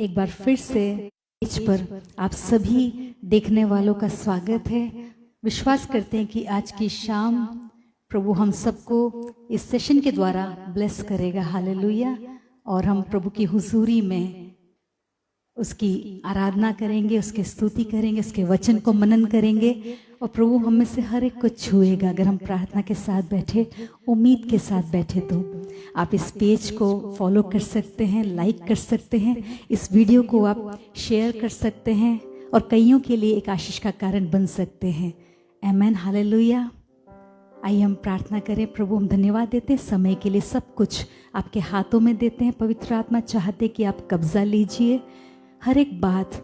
एक बार फिर से स्टेज पर आप सभी देखने वालों का स्वागत है। विश्वास करते हैं कि आज की शाम प्रभु हम सबको इस सेशन के द्वारा ब्लेस करेगा। हालेलुया। और हम प्रभु की हुजूरी में उसकी आराधना करेंगे, उसकी स्तुति करेंगे, उसके वचन को मनन करेंगे और प्रभु हम में से हर एक को छुएगा। अगर हम प्रार्थना के साथ बैठे, उम्मीद के साथ बैठे, तो आप इस पेज को फॉलो कर सकते हैं, लाइक कर सकते हैं, इस वीडियो को आप शेयर कर सकते हैं और कईयों के लिए एक आशीष का कारण बन सकते हैं। आमीन, हालेलुया। आइए हम प्रार्थना करें। प्रभु हम धन्यवाद देते हैं समय के लिए, सब कुछ आपके हाथों में देते हैं। पवित्र आत्मा चाहते कि आप कब्जा लीजिए, हर एक बात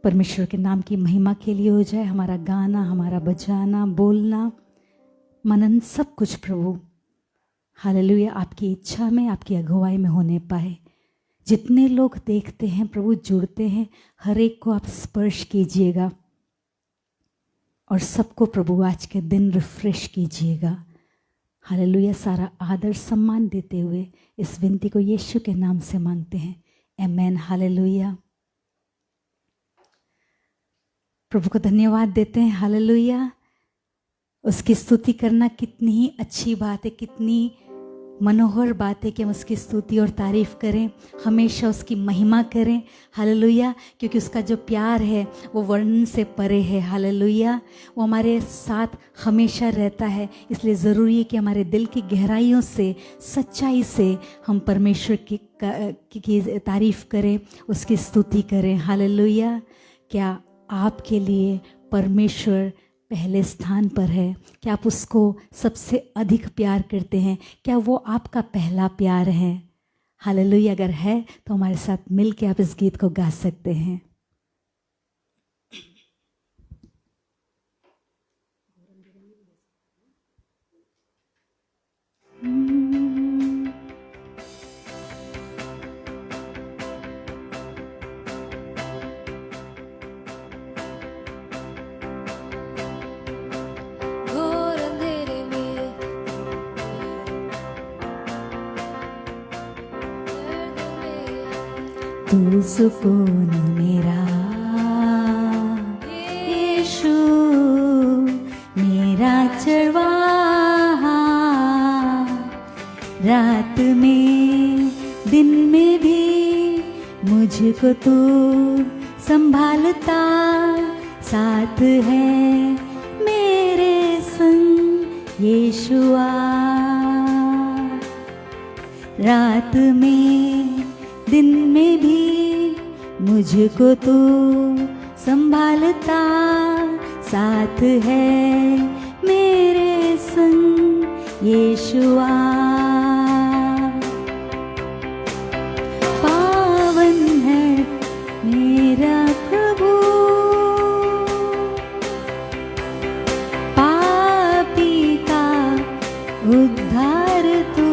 परमेश्वर के नाम की महिमा के लिए हो जाए। हमारा गाना, हमारा बजाना, बोलना, मनन, सब कुछ प्रभु हालेलुया आपकी इच्छा में, आपकी अगुवाई में होने पाए। जितने लोग देखते हैं प्रभु, जुड़ते हैं, हर एक को आप स्पर्श कीजिएगा और सबको प्रभु आज के दिन रिफ्रेश कीजिएगा। हालेलुया। सारा आदर सम्मान देते हुए इस विनती को यीशु के नाम से मांगते हैं। आमीन, हालेलुया। प्रभु को धन्यवाद देते हैं। हालेलुया। उसकी स्तुति करना कितनी ही अच्छी बात है, कितनी मनोहर बात है कि हम उसकी स्तुति और तारीफ करें, हमेशा उसकी महिमा करें। हालेलुया। क्योंकि उसका जो प्यार है वो वर्णन से परे है। हालेलुया। वो हमारे साथ हमेशा रहता है, इसलिए ज़रूरी है कि हमारे दिल की गहराइयों से, सच्चाई से हम परमेश्वर की तारीफ करें, उसकी स्तुति करें। हालेलुया। क्या आपके लिए परमेश्वर पहले स्थान पर है? क्या आप उसको सबसे अधिक प्यार करते हैं? क्या वो आपका पहला प्यार है? हालेलुया। अगर है तो हमारे साथ मिल के आप इस गीत को गा सकते हैं। तू सुकून मेरा यीशु, मेरा चरवाहा, रात में दिन में भी मुझको तू संभालता, साथ है मेरे संग यीशुआ। रात में दिन में भी मुझको तू संभालता, साथ है मेरे संग यीशुआ। पावन है मेरा प्रभु, पापी का उद्धार तू।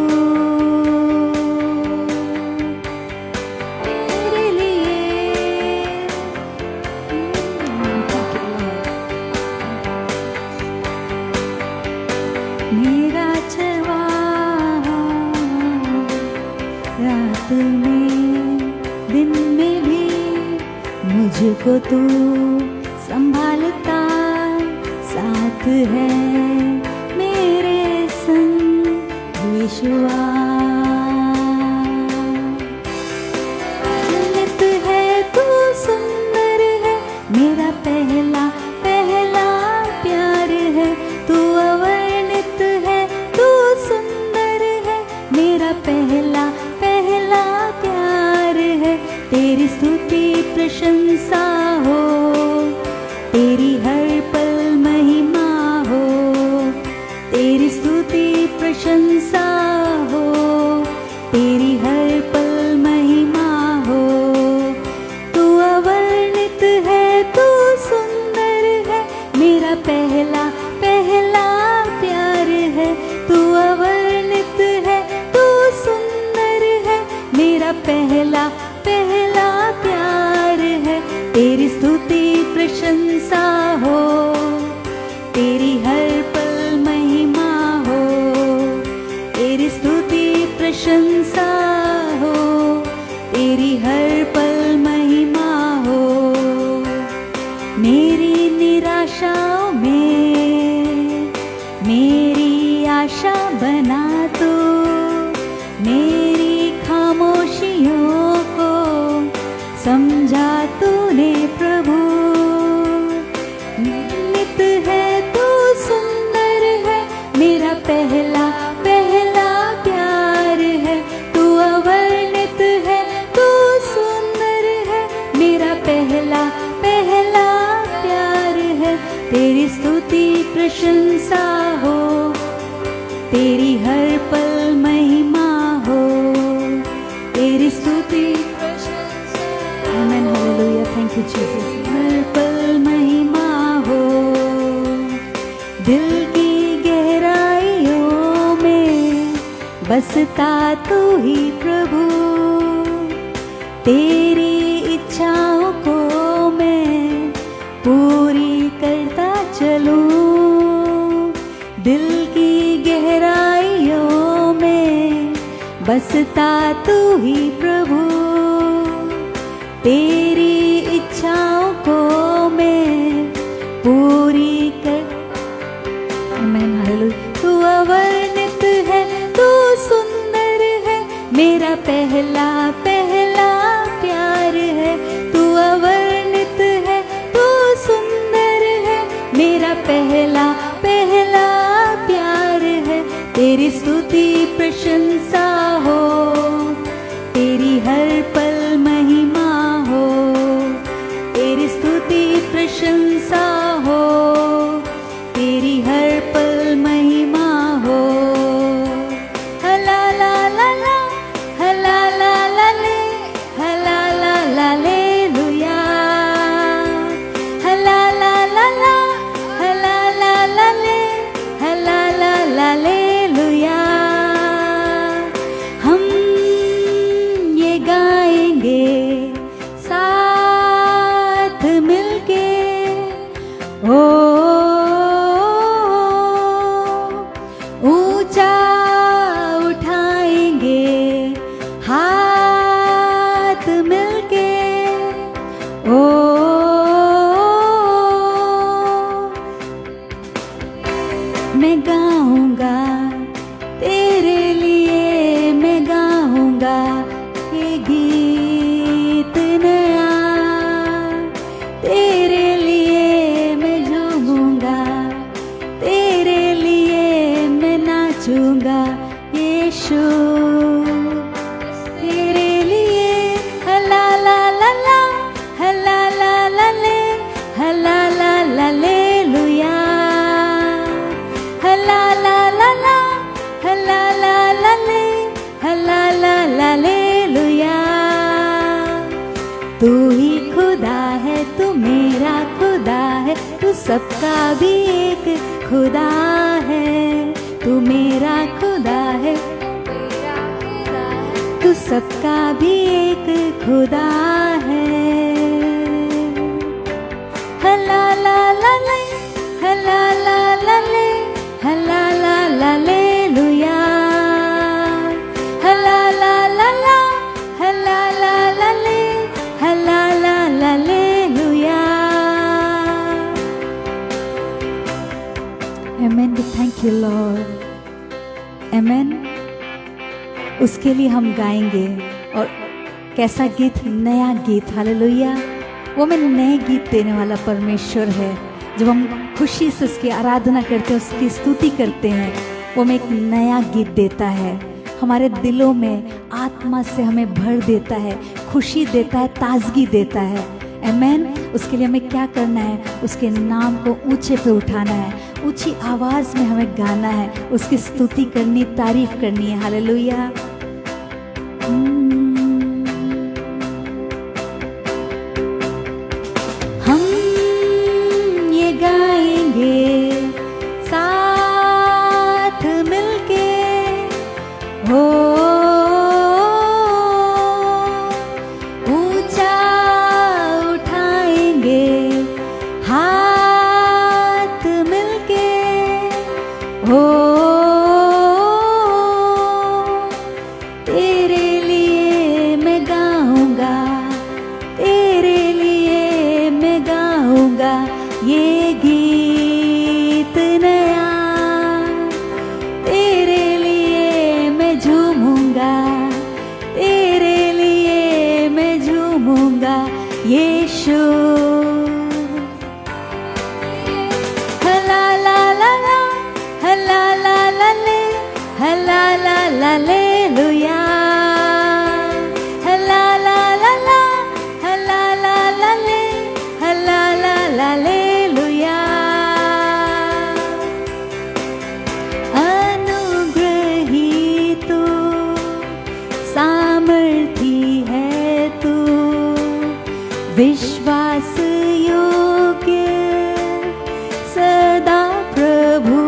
मेरा चरवाहा, रात में दिन में भी मुझको तू संभालता, साथ है मेरे संग यीशुआ। नित है तू सुंदर है, मेरा पहला पहला प्यार है। तू अवर्णित है, तू सुंदर है, मेरा पहला पहला प्यार है। तेरी स्तुति प्रशंसा हो, तेरी हर पल महिमा हो, तेरी स्तुति प्रशंसा हो, तेरी हर पल महिमा हो। तू अवर्णित है, तू सुंदर है, मेरा पहला पहला प्यार है। तू अवर्णित है, तू सुंदर है, मेरा पहला पहला प्यार है। तेरी स्तुति तेरी स्तुति प्रशंसा हो, तेरी हर पल महिमा हो, तेरी स्तुति प्रशंसा। आमेन, हालेलुया, थैंक यू जीसस। हर पल महिमा हो, दिल की गहराइयों में बसता तू ही प्रभु, तेरी इच्छाओं को मैं पूरी करता चलूं। दिल की गहराइयों में बसता तू ही प्रभु, तेरी इच्छाओं को मैं पूरी कर। आमेन, हालेलुया। तू अवर्णित है, तू सुंदर है, मेरा पहला पहला प्यार है। तू अवर्णित है, तू सुंदर है, मेरा पहला पहला प्यार है। तेरी स्तुति प्रशंसा हो, तेरी हर पल महिमा हो, तेरी स्तुति प्रशंसा हो, तेरी हर पल महिमा हो। हला ला ला ला, हला ला ला ले, हला ला ला ले लुया, हला ला ला ला, हला ला ला ले, हला ला ला ले लुया। हम ये गाएंगे साथ मिलके, ओ ऊंचा उठाएंगे हाथ मिलके, ओ मैं गाऊंगा तेरे लिए, मैं गाऊंगा ये गीत नया, तेरे लिए मैं झूमूंगा, तेरे लिए मैं नाचूंगा यीशु, तेरे लिए। हला ला ला ला, हला ला ला ले, हला ला ला ले लुया, हला ला ला ला, हला ला ला ले, हला ला ला ले लुया। तू ही खुदा है, तू मेरा खुदा है, तू सबका भी एक खुदा है। तू मेरा खुदा है, तू सबका भी एक खुदा है। हला ला ला ले, हला ला ला ले, हला ला ला ले लुया, हला ला ला ला, हला ला ला ले, हला ला ला ले लुया। आमेन, थैंक यू लॉर्ड। आमेन। उसके लिए हम गाएंगे, और कैसा गीत, नया गीत, हालेलुया। वो में नए गीत देने वाला परमेश्वर है। जब हम खुशी से उसकी आराधना करते हैं, उसकी स्तुति करते हैं, वो में एक नया गीत देता है, हमारे दिलों में आत्मा से हमें भर देता है, खुशी देता है, ताजगी देता है। आमेन। उसके लिए हमें क्या करना है? उसके नाम को ऊंचे पे उठाना है, ऊंची आवाज़ में हमें गाना है, उसकी स्तुति करनी, तारीफ करनी है। हालेलुया। हम ये गाएंगे साथ मिलके, हो ऊंचा उठाएंगे हाथ मिलके, हो तेरे लिए मैं गाऊंगा, तेरे लिए मैं गाऊंगा ये गीत नया, तेरे लिए मैं झूमूंगा, तेरे लिए मैं झूमूंगा यीशु। हला ला ला ला, हला ला ला ले, हला ला ला ले लुया, हला ला ला ला, हला ला ला ले, हला ला ला ले लुया। विश्वास योग्य सदा प्रभु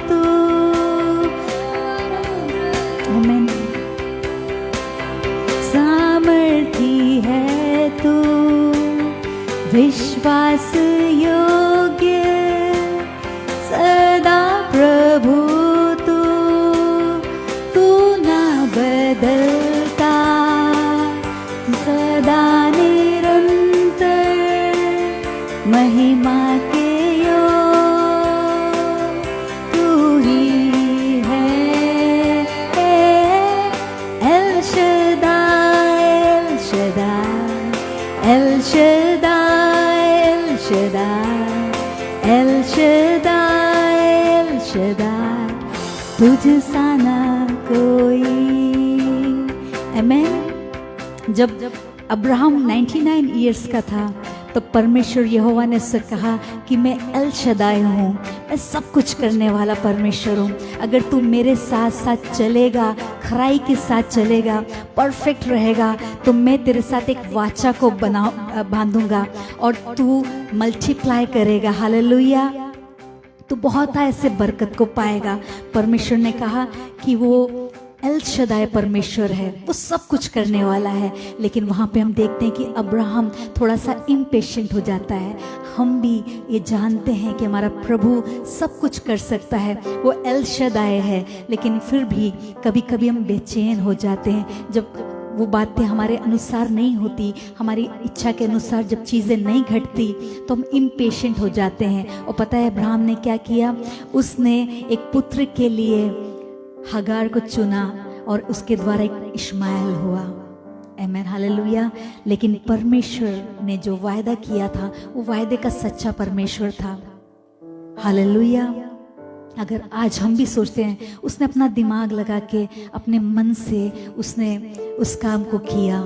तू। आमीन। सामर्थी है तू, विश्वास योग्य सदा प्रभु तू। तू ना बदलता, सदा निरंतर महिमा के योग तू ही है। L Shaddai, L Shaddai, L Shaddai, L Shaddai, L Shaddai, L Shaddai, तुझ सा ना कोई। आमीन। जब अब्राहम 99 इयर्स का था तो परमेश्वर यहोवा ने उससे कहा कि मैं एल शदाई हूँ, मैं सब कुछ करने वाला परमेश्वर हूँ। अगर तू मेरे साथ साथ चलेगा, खराई के साथ चलेगा, परफेक्ट रहेगा, तो मैं तेरे साथ एक वाचा को बांधूंगा और तू मल्टीप्लाई करेगा। हालेलुया। तो बहुत ऐसे बरकत को पाएगा। परमेश्वर ने कहा कि वो एल शदाई परमेश्वर है, वो सब कुछ करने वाला है। लेकिन वहाँ पे हम देखते हैं कि अब्राहम थोड़ा सा इम्पेशेंट हो जाता है। हम भी ये जानते हैं कि हमारा प्रभु सब कुछ कर सकता है, वो एल शदाई है, लेकिन फिर भी कभी कभी हम बेचैन हो जाते हैं। जब वो बातें हमारे अनुसार नहीं होती, हमारी इच्छा के अनुसार जब चीज़ें नहीं घटती, तो हम इम्पेशेंट हो जाते हैं। और पता है अब्राहम ने क्या किया? उसने एक पुत्र के लिए हगार को चुना और उसके द्वारा एक इश्माएल हुआ। आमीन, हालेलुया। लेकिन परमेश्वर ने जो वायदा किया था, वो वायदे का सच्चा परमेश्वर था। हालेलुया। अगर आज हम भी सोचते हैं, उसने अपना दिमाग लगा के अपने मन से उसने उस काम को किया।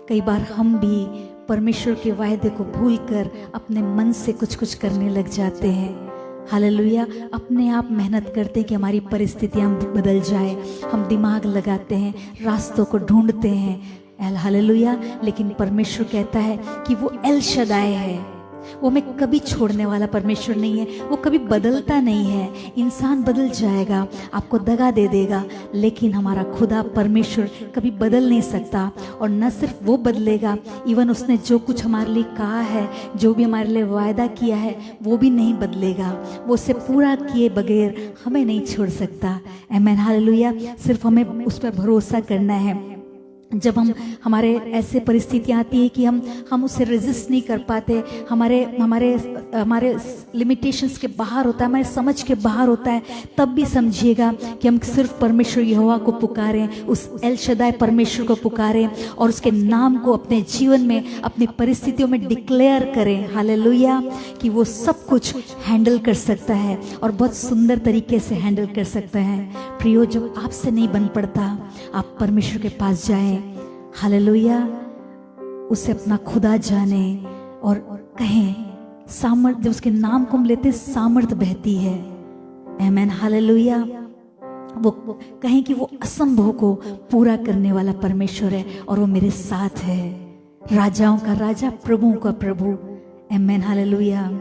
कई बार हम भी परमेश्वर के वायदे को भूलकर अपने मन से कुछ कुछ करने लग जाते हैं। हालेलुया। अपने आप मेहनत करते हैं कि हमारी परिस्थितियां बदल जाए, हम दिमाग लगाते हैं, रास्तों को ढूंढते हैं। हालेलुया। लेकिन परमेश्वर कहता है कि वो एल शदाई है, वो हमें कभी छोड़ने वाला परमेश्वर नहीं है, वो कभी बदलता नहीं है। इंसान बदल जाएगा, आपको दगा दे देगा, लेकिन हमारा खुदा परमेश्वर कभी बदल नहीं सकता। और न सिर्फ वो बदलेगा, इवन उसने जो कुछ हमारे लिए कहा है, जो भी हमारे लिए वायदा किया है, वो भी नहीं बदलेगा। वो उसे पूरा किए बगैर हमें नहीं छोड़ सकता। आमीन, हालेलुया। सिर्फ हमें उस पर भरोसा करना है। जब हमारे ऐसे परिस्थितियाँ आती है कि हम उसे रेजिस्ट नहीं कर पाते, हमारे लिमिटेशंस के बाहर होता है, हमारे समझ के बाहर होता है, तब भी समझिएगा कि हम सिर्फ परमेश्वर यहोवा को पुकारें, उस एल शदाई परमेश्वर को पुकारें और उसके नाम को अपने जीवन में, अपनी परिस्थितियों में डिक्लेयर करें। हालेलुया। कि वो सब कुछ हैंडल कर सकता है और बहुत सुंदर तरीके से हैंडल कर सकता है। प्रियो, जब आपसे नहीं बन पड़ता, आप परमेश्वर के पास जाएं। हालेलुया। उसे अपना खुदा जाने और कहें, सामर्थ, जब उसके नाम को हम लेते, सामर्थ बहती है। आमीन, हालेलुया। वो कहें कि वो असंभव को पूरा करने वाला परमेश्वर है और वो मेरे साथ है। राजाओं का राजा, प्रभुओं का प्रभु। आमीन, हालेलुया।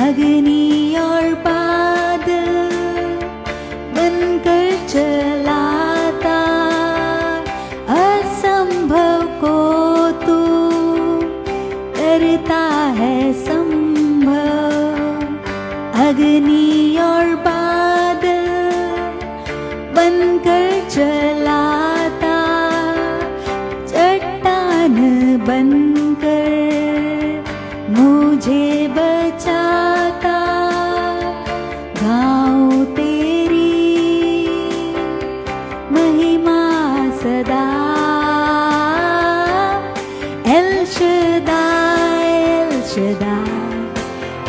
अग्नि और बादल बनकर चलाता, असंभव को तू करता है संभव। अग्नि और बादल बनकर चलाता, चट्टान बनकर मुझे बचाता। गाऊं तेरी महिमा सदा। L Shaddai, L Shaddai,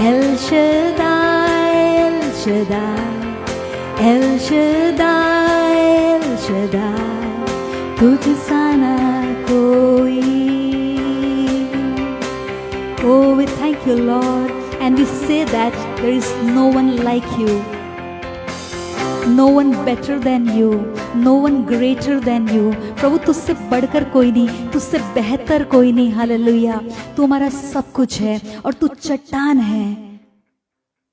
L Shaddai, L Shaddai, L Shaddai, L Shaddai, तुझ सा ना कोई। Thank you, Lord. And we say that there is no one like you, no one better than you, no one greater than you. प्रभु तुझसे बढ़कर कोई नहीं, तुझसे बेहतर कोई नहीं. हालेलुया. तू हमारा सब कुछ है और तू चट्टान है.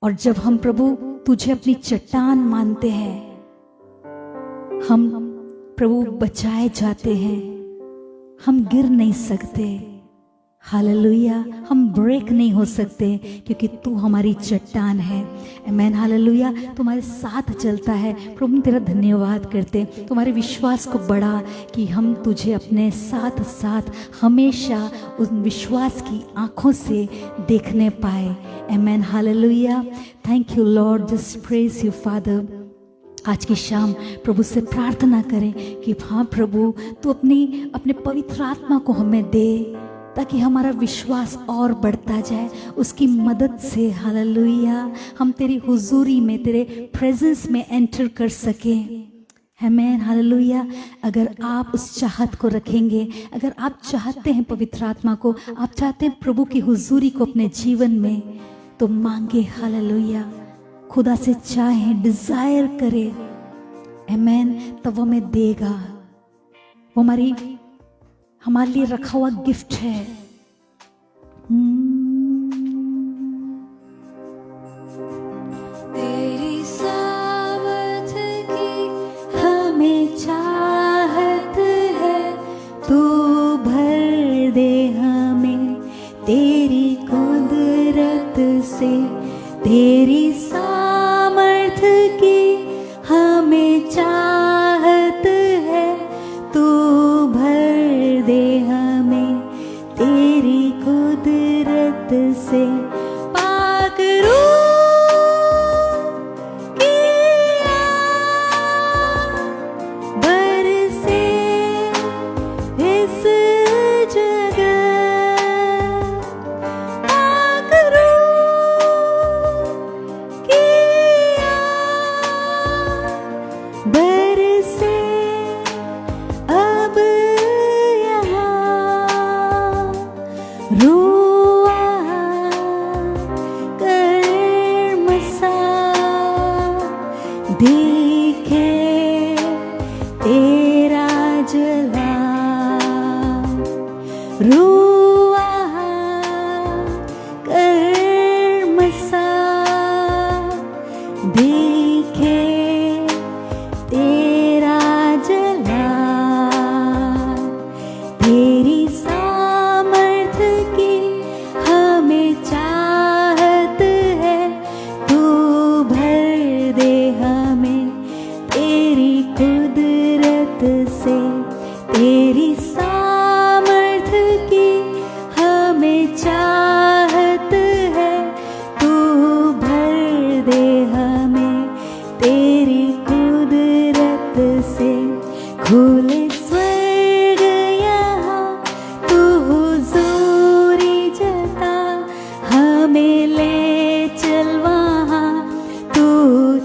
और जब हम प्रभु तुझे अपनी चट्टान मानते हैं, हम प्रभु बचाए जाते हैं. हम गिर नहीं सकते. हालेलुया. हम ब्रेक नहीं हो सकते क्योंकि तू हमारी चट्टान है. आमेन. हालेलुया. तुम्हारे साथ चलता है. प्रभु तेरा धन्यवाद करते, तुम्हारे विश्वास को बढ़ा कि हम तुझे अपने साथ साथ हमेशा उस विश्वास की आंखों से देखने पाए. Amen. Hallelujah. Thank you Lord. Just praise you Father. आज की शाम प्रभु से प्रार्थना करें कि हाँ प्रभु, तू अपने पवित्र आत्मा को हमें दे ताकि हमारा विश्वास और बढ़ता जाए उसकी मदद से. हालेलुया. हम तेरी हुजूरी में, तेरे प्रेजेंस में एंटर कर सकें. आमेन. हालेलुया. अगर आप उस चाहत को रखेंगे, अगर आप चाहते हैं पवित्र आत्मा को, आप चाहते हैं प्रभु की हुजूरी को अपने जीवन में, तो मांगे. हालेलुया. खुदा से चाहें, डिजायर करें. आमेन. तब वो हमें देगा. वो हमारे लिए रखा हुआ गिफ्ट है. तेरी सामर्थ की हमें चाहत है, तू भर दे हमें तेरी कुदरत से. तेरी सामर्थ की हमें चाहत है, तू भर दे हमें तेरी कुदरत से. पाक रूह की आग बरसे इस जगह. पाक रूह की आग बरसे अब यहाँ. रूआ कर मसा देखे तेरा जला. रूआ कर मसा देखे तेरा जला. तेरी सामर्थ की हमें चाहत है, तू भर दे हमें तेरी कुदरत से. तेरी सामर्थ की हमें चाहत है, तू भर दे हमें तेरी कुदरत से. खुले स्वर्ग यहाँ, तू हुजूरी जता, हमें ले चल वहाँ, तू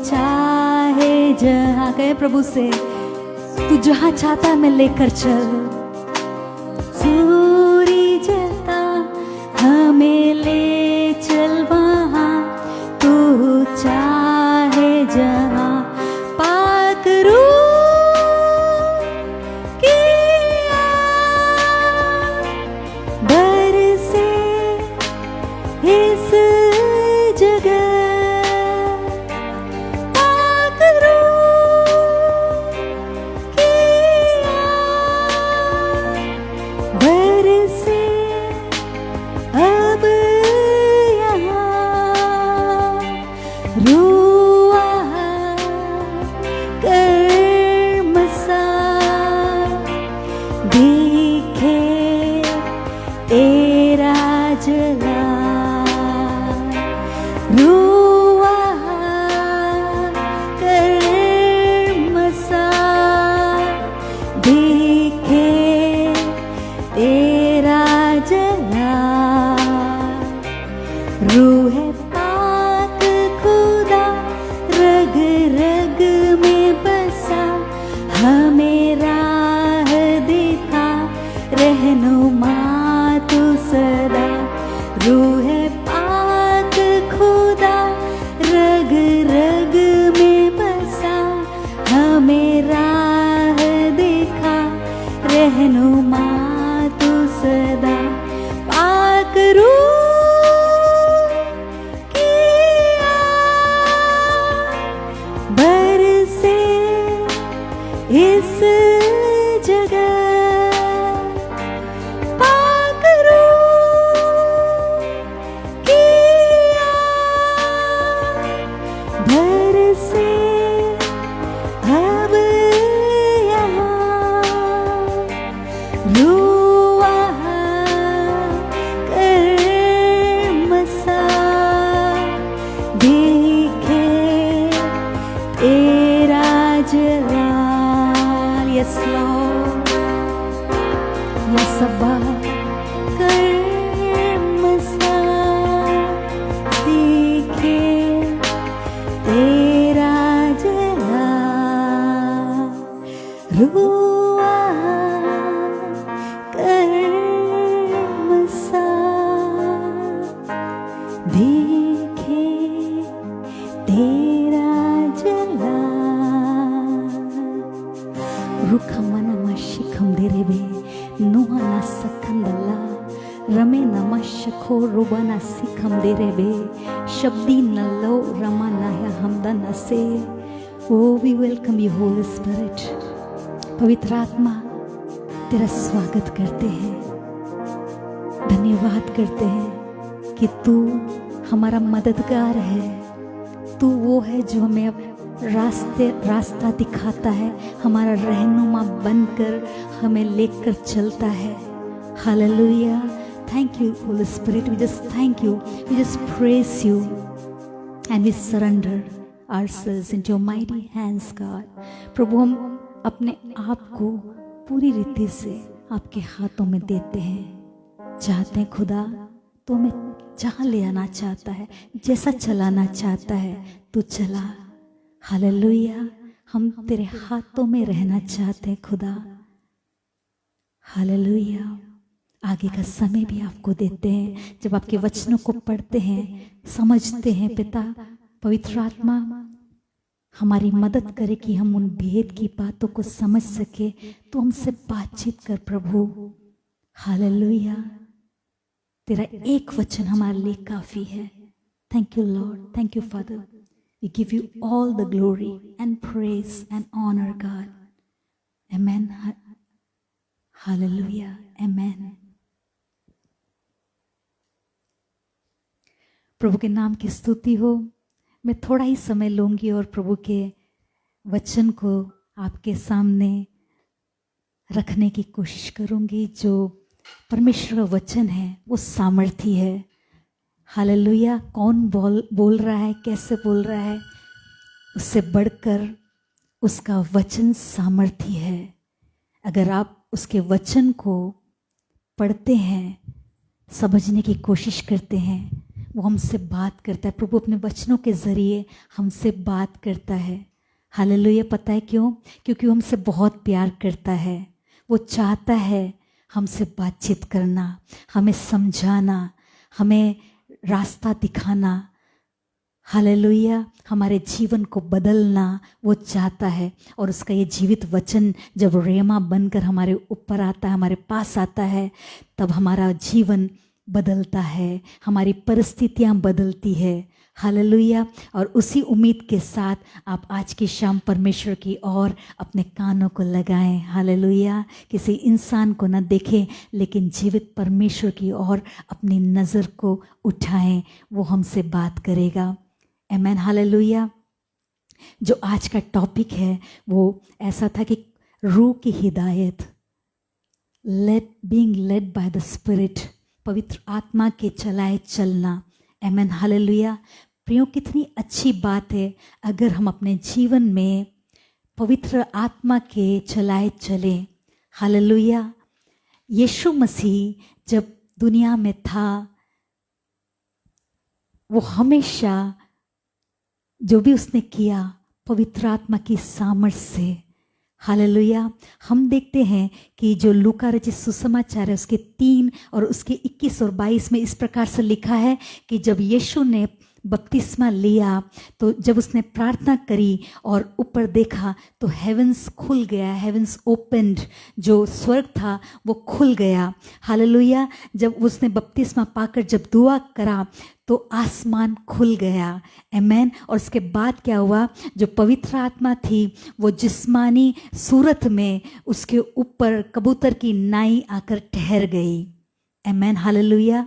चाहे जहाँ. कहे प्रभु से, तू जहाँ चाहता मैं लेकर चल. सूरी जता हमें ले चल वहाँ, तू चाहे जहाँ. पाक रूह की आग बरसे इस जगह. पाक रूह की आग बरसे अब यहाँ. रूआ कर मसा देखे तेरा जला. रूआ कर मसा देखे तेरा जला. रूह पाक खुदा रग रग में बसा, हमें राह दिखा रहनुमा तू सदा. रूह पाक सबा कर मसा देखे तेरा जला रुआ कर मसा देखे तेरा जला रुखमन शिखम देरे बे नुहाना सकंदला रमे नमा शखो रुबाना सिखम देरे बे शब्दी नल्लो रमा नाया हमदा नसे। O we welcome you holy spirit. पवित्र आत्मा तेरा स्वागत करते हैं, धन्यवाद करते हैं कि तू हमारा मददगार है। तू वो है जो हमें अब रास्ता दिखाता है, हमारा रहनुमा बनकर हमें लेकर चलता है। Hallelujah. Thank you holy spirit. We just thank you, we just praise you and we surrender ourselves into your mighty hands God। प्रभु हम अपने आप को पूरी रीति से आपके हाथों में देते हैं। चाहते हैं खुदा तो हमें जहाँ ले आना चाहता है, जैसा चलाना चाहता है तू चला। हालेलुया। हम तेरे हाथों में रहना चाहते हैं खुदा। हालेलुया। आगे का समय भी आपको देते हैं, जब आपके वचनों को पढ़ते हैं, समझते हैं पिता, पवित्र आत्मा हमारी मदद करे कि हम उन भेद की बातों को समझ सके। तो हमसे बातचीत कर प्रभु। हालेलुया। तेरा एक वचन हमारे लिए काफी है। Thank you Lord, thank you Father. We give you all the glory and praise and honour God. Amen. Hallelujah. Amen. प्रभु के नाम की स्तुति हो। मैं थोड़ा ही समय लूंगी और प्रभु के वचन को आपके सामने रखने की कोशिश करूंगी। जो परमेश्वर का वचन है वो सामर्थी है। हालेलुया। कौन बोल रहा है, कैसे बोल रहा है, उससे बढ़कर उसका वचन सामर्थी है। अगर आप उसके वचन को पढ़ते हैं, समझने की कोशिश करते हैं, वो हमसे बात करता है। प्रभु अपने वचनों के ज़रिए हमसे बात करता है। हालेलुया। पता है क्यों? क्योंकि वो हमसे बहुत प्यार करता है। वो चाहता है हमसे बातचीत करना, हमें समझाना, हमें रास्ता दिखाना। हालेलुया। हमारे जीवन को बदलना वो चाहता है। और उसका ये जीवित वचन जब रेमा बनकर हमारे ऊपर आता है, हमारे पास आता है, तब हमारा जीवन बदलता है, हमारी परिस्थितियां बदलती है। हालेलुया। और उसी उम्मीद के साथ आप आज की शाम परमेश्वर की ओर अपने कानों को लगाएं। हालेलुया। किसी इंसान को न देखें, लेकिन जीवित परमेश्वर की ओर अपनी नज़र को उठाएं। वो हमसे बात करेगा। आमेन। हालेलुया। जो आज का टॉपिक है वो ऐसा था कि रूह की हिदायत, being led by the spirit, पवित्र आत्मा के चलाए चलना। आमेन। हालेलुया। प्रियो, कितनी अच्छी बात है अगर हम अपने जीवन में पवित्र आत्मा के चलाए चलें। हालेलुया। यीशु मसीह जब दुनिया में था, वो हमेशा जो भी उसने किया पवित्र आत्मा की सामर्थ्य से। हालेलुया। हम देखते हैं कि जो लूका रचित सुसमाचार है उसके 3 और उसके 21 और 22 में इस प्रकार से लिखा है कि जब यीशु ने बपतिस्मा लिया तो जब उसने प्रार्थना करी और ऊपर देखा तो हेवंस खुल गया, हेवंस ओपन्ड, जो स्वर्ग था वो खुल गया। हालेलुया। जब उसने बपतिस्मा पाकर जब दुआ करा तो आसमान खुल गया। आमेन। और उसके बाद क्या हुआ, जो पवित्र आत्मा थी वो जिस्मानी सूरत में उसके ऊपर कबूतर की नाई आकर ठहर गई। आमेन। हालेलुया।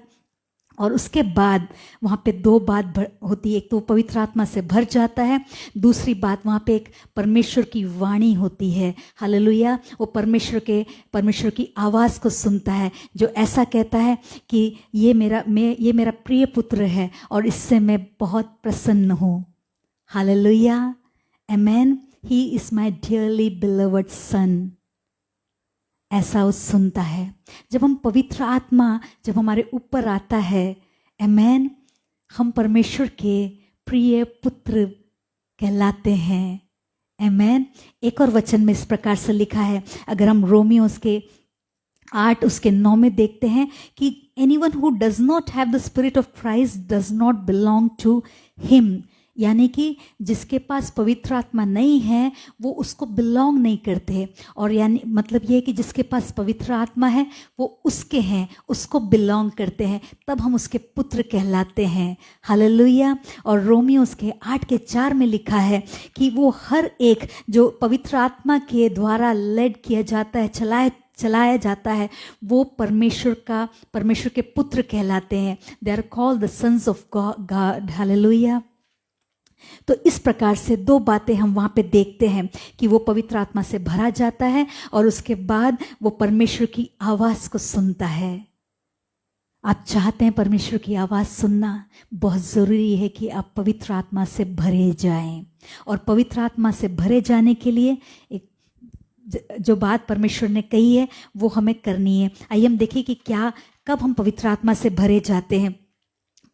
और उसके बाद वहाँ पे 2 बात होती है। एक तो पवित्र आत्मा से भर जाता है, दूसरी बात वहाँ पे एक परमेश्वर की वाणी होती है। हालेलुया। वो परमेश्वर की आवाज़ को सुनता है, जो ऐसा कहता है कि ये मेरा प्रिय पुत्र है और इससे मैं बहुत प्रसन्न हूँ। Hallelujah. Amen. He is my dearly beloved son. ऐसा वो सुनता है। जब हम पवित्र आत्मा जब हमारे ऊपर आता है, आमेन, हम परमेश्वर के प्रिय पुत्र कहलाते हैं। आमेन। एक और वचन में इस प्रकार से लिखा है, अगर हम रोमियो उसके 8 उसके 9 में देखते हैं कि anyone who does not have the spirit of Christ does not belong to him, यानी कि जिसके पास पवित्र आत्मा नहीं है वो उसको बिलोंग नहीं करते। और यानी मतलब ये है कि जिसके पास पवित्र आत्मा है वो उसके हैं, उसको बिलोंग करते हैं, तब हम उसके पुत्र कहलाते हैं। हालेलुया। और रोमियो उसके 8:4 में लिखा है कि वो हर एक जो पवित्र आत्मा के द्वारा लेड किया जाता है, चलाया जाता है, वो परमेश्वर के पुत्र कहलाते हैं। They are called the sons of God. Hallelujah. तो इस प्रकार से 2 बातें हम वहाँ पे देखते हैं कि वो पवित्र आत्मा से भरा जाता है और उसके बाद वो परमेश्वर की आवाज़ को सुनता है। आप चाहते हैं परमेश्वर की आवाज़ सुनना, बहुत ज़रूरी है कि आप पवित्र आत्मा से भरे जाएं। और पवित्र आत्मा से भरे जाने के लिए एक जो बात परमेश्वर ने कही है वो हमें करनी है। आइए हम देखें कि कब हम पवित्र आत्मा से भरे जाते हैं।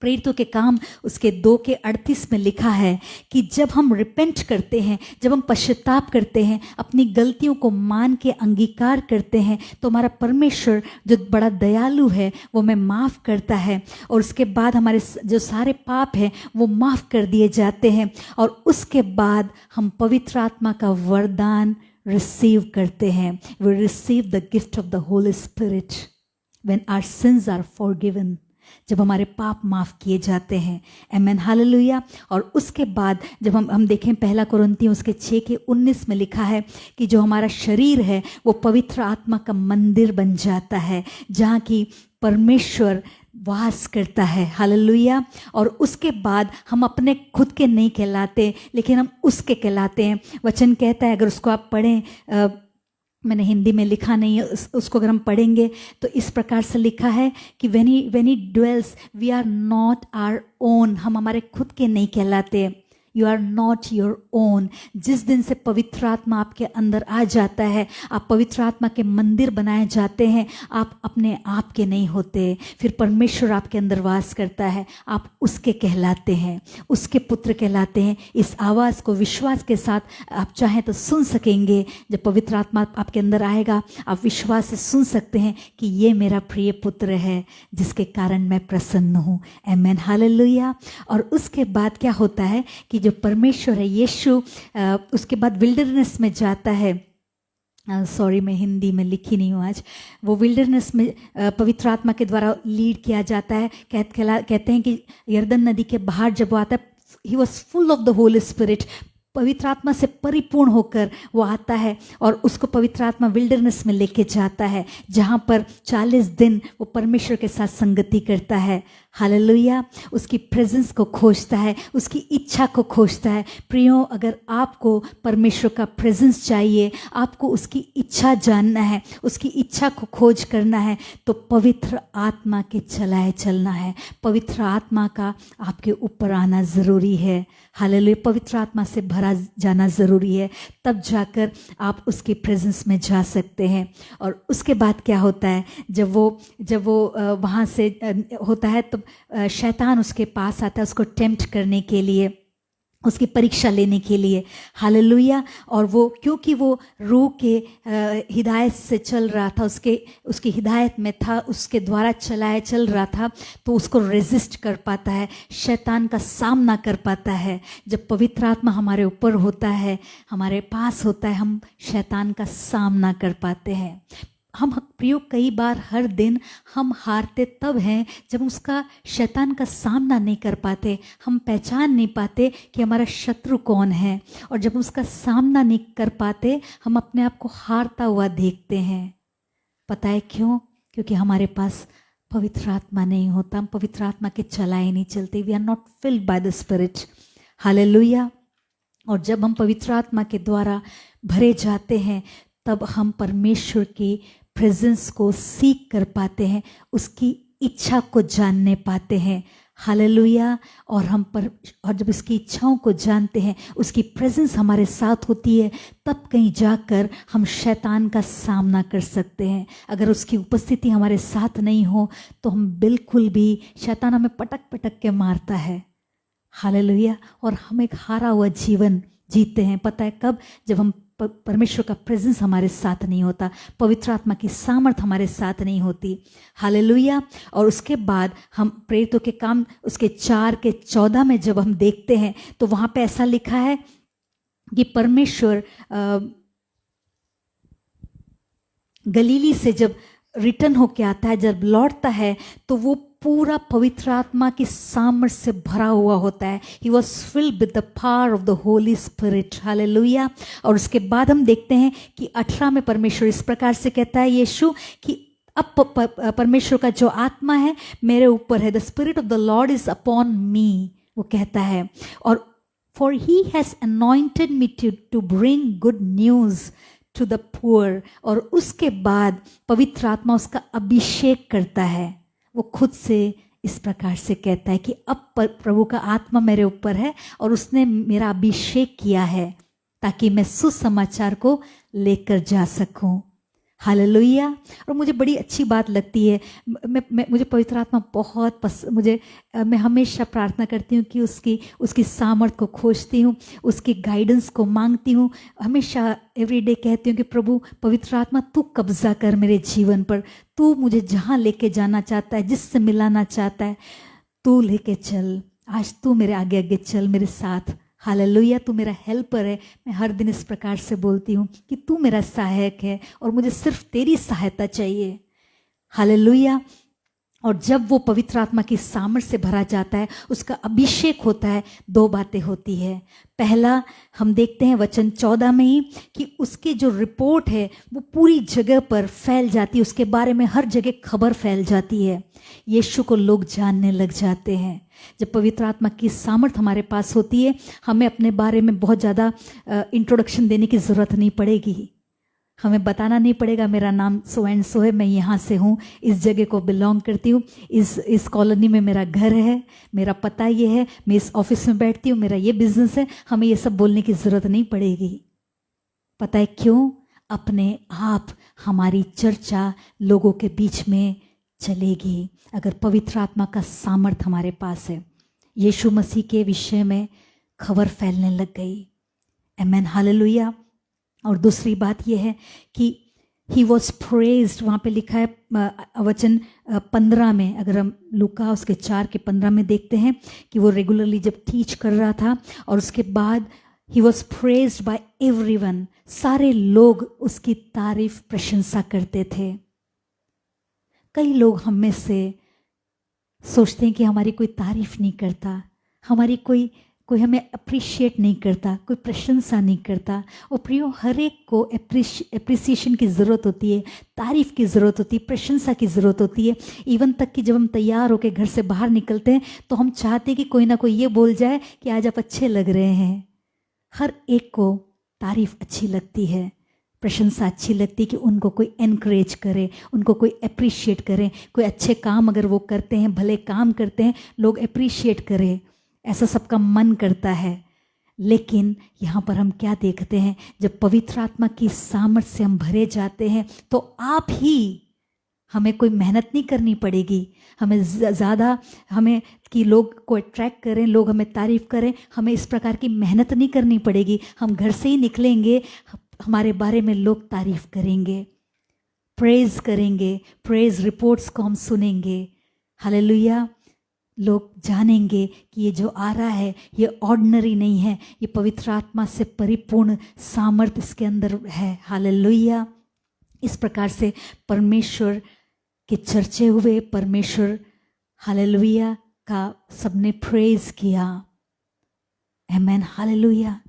प्रेरितों के काम उसके 2:38 में लिखा है कि जब हम रिपेंट करते हैं, जब हम पश्चाताप करते हैं, अपनी गलतियों को मान के अंगीकार करते हैं, तो हमारा परमेश्वर जो बड़ा दयालु है वो हमें माफ़ करता है और उसके बाद हमारे जो सारे पाप हैं वो माफ़ कर दिए जाते हैं। और उसके बाद हम पवित्र आत्मा का वरदान रिसीव करते हैं। We receive the gift of the holy spirit when our sins are forgiven, जब हमारे पाप माफ़ किए जाते हैं। आमेन। हालेलुया। और उसके बाद जब हम देखें 1 कोरिन्थियों उसके 6:19 में लिखा है कि जो हमारा शरीर है वो पवित्र आत्मा का मंदिर बन जाता है जहाँ की परमेश्वर वास करता है। हालेलुया। और उसके बाद हम अपने खुद के नहीं कहलाते लेकिन हम उसके कहलाते हैं। वचन कहता है, अगर उसको आप पढ़ें, मैंने हिंदी में लिखा नहीं है, उसको अगर हम पढ़ेंगे तो इस प्रकार से लिखा है कि when he dwells we are not our own, हम हमारे खुद के नहीं कहलाते। You are not your own। जिस दिन से पवित्र आत्मा आपके अंदर आ जाता है, आप पवित्र आत्मा के मंदिर बनाए जाते हैं, आप अपने आप के नहीं होते। फिर परमेश्वर आपके अंदर वास करता है, आप उसके कहलाते हैं, उसके पुत्र कहलाते हैं। इस आवाज़ को विश्वास के साथ आप चाहें तो सुन सकेंगे। जब पवित्र आत्मा आपके अंदर आएगा आप विश्वास से सुन सकते हैं कि ये मेरा प्रिय पुत्र है जिसके कारण मैं प्रसन्न हूँ। आमेन। हालेलुया। और उसके बाद क्या होता है कि जो परमेश्वर है यीशु उसके बाद विल्डरनेस में जाता है। सॉरी मैं हिंदी में लिखी नहीं हूँ आज। वो विल्डरनेस में पवित्र आत्मा के द्वारा लीड किया जाता है। कहते हैं कि यरदन नदी के बाहर जब वो आता है, he was full of the holy spirit, पवित्र आत्मा से परिपूर्ण होकर वो आता है और उसको पवित्र आत्मा विल्डरनेस में लेके जाता है जहाँ पर 40 दिन वो परमेश्वर के साथ संगति करता है। हालेलुया। उसकी प्रेजेंस को खोजता है, उसकी इच्छा को खोजता है। प्रियो, अगर आपको परमेश्वर का प्रेजेंस चाहिए, आपको उसकी इच्छा जानना है, उसकी इच्छा को खोज करना है, तो पवित्र आत्मा के चलाए चलना है। पवित्र आत्मा का आपके ऊपर आना ज़रूरी है। हालेलुया। पवित्र आत्मा से भरा जाना ज़रूरी है, तब जाकर आप उसकी प्रेजेंस में जा सकते हैं। और उसके बाद क्या होता है, जब वो वहाँ से होता है तो शैतान उसके पास आता है उसको टेम्प्ट करने के लिए, उसकी परीक्षा लेने के लिए। हालेलुया। और वो क्योंकि वो रूह के हिदायत से चल रहा था, उसकी हिदायत में था, उसके द्वारा चल रहा था, तो उसको रेजिस्ट कर पाता है, शैतान का सामना कर पाता है। जब पवित्र आत्मा हमारे ऊपर होता है, हमारे पास होता है, हम शैतान का सामना कर पाते हैं। हम प्रियो कई बार हर दिन हम हारते तब हैं जब उसका शैतान का सामना नहीं कर पाते, हम पहचान नहीं पाते कि हमारा शत्रु कौन है। और जब उसका सामना नहीं कर पाते हम अपने आप को हारता हुआ देखते हैं। पता है क्यों? क्योंकि हमारे पास पवित्र आत्मा नहीं होता, हम पवित्र आत्मा के चलाए नहीं चलते। We are not filled by the spirit. Hallelujah. और जब हम पवित्र आत्मा के द्वारा भरे जाते हैं तब हम परमेश्वर की प्रेजेंस को सीख कर पाते हैं, उसकी इच्छा को जानने पाते हैं। हालेलुया। और और जब उसकी इच्छाओं को जानते हैं, उसकी प्रेजेंस हमारे साथ होती है, तब कहीं जाकर हम शैतान का सामना कर सकते हैं। अगर उसकी उपस्थिति हमारे साथ नहीं हो तो हम बिल्कुल भी, शैतान हमें पटक पटक के मारता है। हालेलुया। और हम एक हारा हुआ जीवन जीते हैं। पता है कब? जब हम परमेश्वर का प्रेजेंस हमारे साथ नहीं होता, पवित्र आत्मा की सामर्थ हमारे साथ नहीं होती। हालेलुया। और उसके बाद हम प्रेरितों के काम उसके 4:14 में जब हम देखते हैं तो वहां पे ऐसा लिखा है कि परमेश्वर गलीली से जब रिटर्न होके आता है, जब लौटता है, तो वो पूरा पवित्र आत्मा की सामर्थ से भरा हुआ होता है। He was filled with the power of the Holy Spirit. Hallelujah. और उसके बाद हम देखते हैं कि 18 में परमेश्वर इस प्रकार से कहता है यीशु कि अब परमेश्वर का जो आत्मा है मेरे ऊपर है। The Spirit of the Lord is upon me, वो कहता है। और for he has anointed me to bring good news to the poor। और उसके बाद पवित्र आत्मा उसका अभिषेक करता है। वो खुद से इस प्रकार से कहता है कि अब प्रभु का आत्मा मेरे ऊपर है और उसने मेरा अभिषेक किया है ताकि मैं सुसमाचार को लेकर जा सकूं। हालेलुया। और मुझे बड़ी अच्छी बात लगती है, मुझे पवित्र आत्मा बहुत मैं हमेशा प्रार्थना करती हूँ कि उसकी सामर्थ को खोजती हूँ, उसकी गाइडेंस को मांगती हूँ। हमेशा एवरीडे कहती हूँ कि प्रभु पवित्र आत्मा तू कब्जा कर मेरे जीवन पर, तू मुझे जहाँ लेके जाना चाहता है, जिससे मिलाना चाहता है, तू लेके चल। आज तू मेरे आगे आगे चल मेरे साथ। हालेलुया। तू मेरा हेल्पर है। मैं हर दिन इस प्रकार से बोलती हूँ कि तू मेरा सहायक है और मुझे सिर्फ तेरी सहायता चाहिए। हालेलुया। और जब वो पवित्र आत्मा की सामर्थ्य से भरा जाता है, उसका अभिषेक होता है, 2 बातें होती है। पहला हम देखते हैं वचन 14 में ही कि उसकी जो रिपोर्ट है वो पूरी जगह पर फैल जाती है, उसके बारे में हर जगह खबर फैल जाती है, यीशु को लोग जानने लग जाते हैं। जब पवित्र आत्मा की सामर्थ हमारे पास होती है, हमें अपने बारे में बहुत ज़्यादा इंट्रोडक्शन देने की ज़रूरत नहीं पड़ेगी। हमें बताना नहीं पड़ेगा मेरा नाम सो एंड सो है, मैं यहाँ से हूँ, इस जगह को बिलोंग करती हूँ, इस कॉलोनी में मेरा घर है, मेरा पता ये है, मैं इस ऑफिस में बैठती हूँ, मेरा ये बिजनेस है। हमें ये सब बोलने की ज़रूरत नहीं पड़ेगी। पता है क्यों? अपने आप हमारी चर्चा लोगों के बीच में चलेगी अगर पवित्र आत्मा का सामर्थ हमारे पास है। यीशु मसीह के विषय में खबर फैलने लग गई। आमेन। हालेलुया। और दूसरी बात यह है कि ही वॉज प्रेज्ड, वहाँ पे लिखा है वचन 15 में, अगर हम लूका उसके 4:15 में देखते हैं कि वो रेगुलरली जब टीच कर रहा था और उसके बाद he was praised by everyone, सारे लोग उसकी तारीफ प्रशंसा करते थे। कई लोग हम में से सोचते हैं कि हमारी कोई तारीफ नहीं करता, हमारी कोई हमें अप्रिशिएट नहीं करता, कोई प्रशंसा नहीं करता। और प्रियो, हर एक को एप्रिसिएशन की ज़रूरत होती है, तारीफ़ की ज़रूरत होती है, प्रशंसा की ज़रूरत होती है। इवन तक कि जब हम तैयार होकर घर से बाहर निकलते हैं तो हम चाहते हैं कि कोई ना कोई ये बोल जाए कि आज आप अच्छे लग रहे हैं। हर एक को तारीफ़ अच्छी लगती है, प्रशंसा अच्छी लगती है कि उनको कोई एनकरेज करे, उनको कोई अप्रिशिएट करे। कोई अच्छे काम अगर वो करते हैं, भले काम करते हैं, लोग अप्रिशिएट करें, ऐसा सबका मन करता है। लेकिन यहाँ पर हम क्या देखते हैं? जब पवित्र आत्मा की सामर्थ्य से हम भरे जाते हैं तो आप ही, हमें कोई मेहनत नहीं करनी पड़ेगी, हमें ज़्यादा हमें कि लोग को अट्रैक्ट करें, लोग हमें तारीफ़ करें, हमें इस प्रकार की मेहनत नहीं करनी पड़ेगी। हम घर से ही निकलेंगे, हमारे बारे में लोग तारीफ़ करेंगे, प्रेज़ करेंगे, प्रेज़ रिपोर्ट्स को हम सुनेंगे। हालेलुया। लोग जानेंगे कि ये जो आ रहा है ये ऑर्डिनरी नहीं है, ये पवित्र आत्मा से परिपूर्ण सामर्थ इसके अंदर है। हालेलुया। इस प्रकार से परमेश्वर के चर्चे हुए, परमेश्वर हालेलुया का सबने प्रेज किया। आमेन। हालेलुया।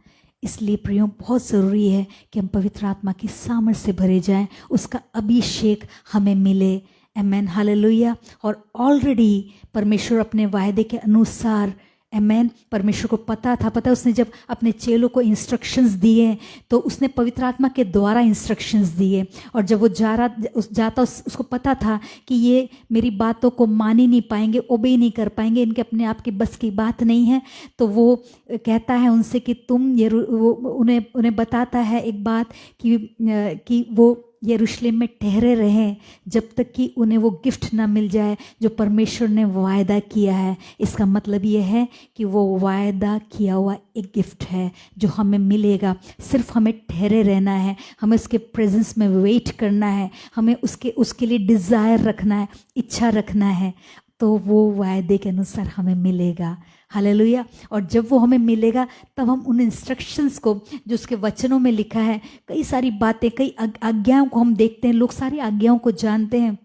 इसलिए प्रियो, बहुत ज़रूरी है कि हम पवित्र आत्मा की सामर्थ से भरे जाएं, उसका अभिषेक हमें मिले। आमेन। हालेलुया। और ऑलरेडी परमेश्वर अपने वायदे के अनुसार आमेन। परमेश्वर को पता था, पता उसने जब अपने चेलों को इंस्ट्रक्शंस दिए तो उसने पवित्र आत्मा के द्वारा इंस्ट्रक्शंस दिए, और जब वो जाता उसको पता था कि ये मेरी बातों को मान ही नहीं पाएंगे, ओबे नहीं कर पाएंगे, इनके अपने आप की बस की बात नहीं है। तो वो कहता है उनसे कि तुम उन्हें बताता है एक बात कि वो यरूशलेम में ठहरे रहें जब तक कि उन्हें वो गिफ्ट ना मिल जाए जो परमेश्वर ने वायदा किया है। इसका मतलब ये है कि वो वायदा किया हुआ एक गिफ्ट है जो हमें मिलेगा। सिर्फ हमें ठहरे रहना है, हमें उसके प्रेजेंस में वेट करना है, हमें उसके लिए डिज़ायर रखना है, इच्छा रखना है, तो वो वायदे के अनुसार हमें मिलेगा। हालेलुया। और जब वो हमें मिलेगा तब हम उन इंस्ट्रक्शंस को जो उसके वचनों में लिखा है, कई सारी बातें, कई आज्ञाओं को हम देखते हैं। लोग सारी आज्ञाओं को जानते हैं